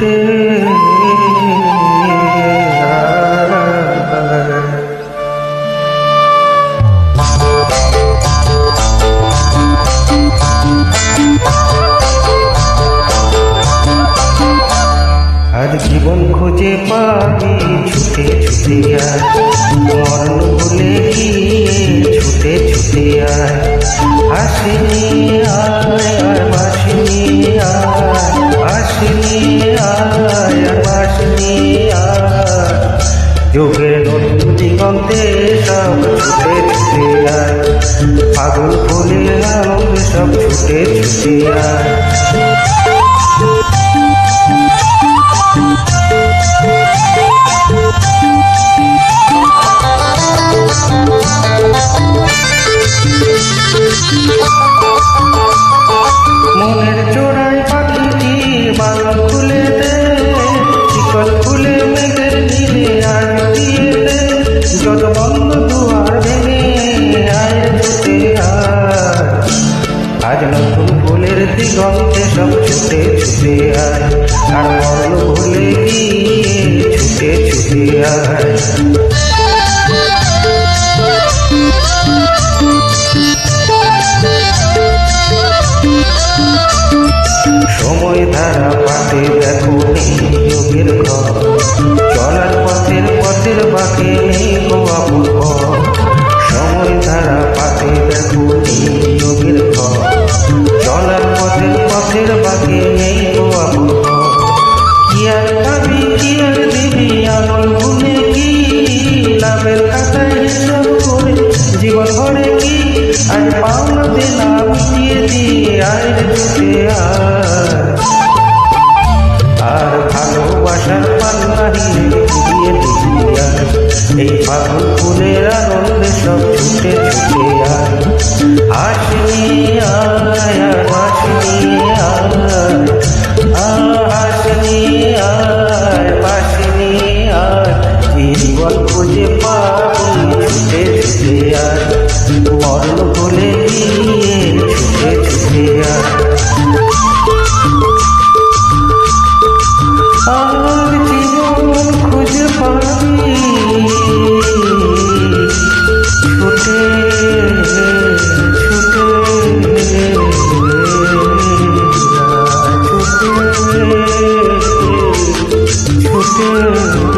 ছুটে আজ জীবন খুঁজে পাবি ছুটে ছুটে আয়, মরণ ভুলে গিয়ে ছুটে ছুটে আয়। হাসি নিয়ে আয় আর বাঁশি নিয়ে আয়, হাসি নিয়ে আয় আর বাঁশি নিয়ে আয়। যুগের নতুন দিগন্তে সব ছুটে ছুটে আয়, ফাগুন ফুলের আনন্দ সব ছুটে ছুটে আয়। মনের চোরাই পাখিটি বাগান খুলে দে, শিকল খুলে মেঘের নীলে আজ দিয়ে দে। যত বন্ধ দুয়ার ভেঙে আয় ছুটে আয়, আজ নতুন ফুলের দিগন্তে সব ছুটে ছুটে আয়। আর মরণ ভুলে গিয়ে ছুটে ছুটে আয়। সময় ধারা পাতে দেখো যোগের ঘর, চলার পথের বাঁকে নেই গো আপন ঘর। সময় ধারা পাতে দেখো যোগের ঘর, চলার পথের বাঁকে নেই গো আপন ঘর। কি আর পাবি কি আর দিবি আনল ভুলে কি, লাভের খাতায় হিসাব করে জীবন ভরে কি। আজ পাওনা দেনা মিটিয়ে দিয়ে আয় ছুটে আয়, আর ভালোবাসার পান্না হিরে দিয়ে দিবি আয়। এই ফাগুন ফুলের আনন্দে সব ছুটে ছুটে আয়। হাসি নিয়ে আয় আর বাঁশি নিয়ে আয়, হাসি নিয়ে আয় বাঁশি নিয়ে আয়। জীবন খুঁজে পাবি ছুটে ছুটে আয়, মরণ ভুলে গিয়ে ছুটে ছুটে আয়। আর জীবন খুঁজে পাবি ছুটে ছুটে ছুটে ছুটে।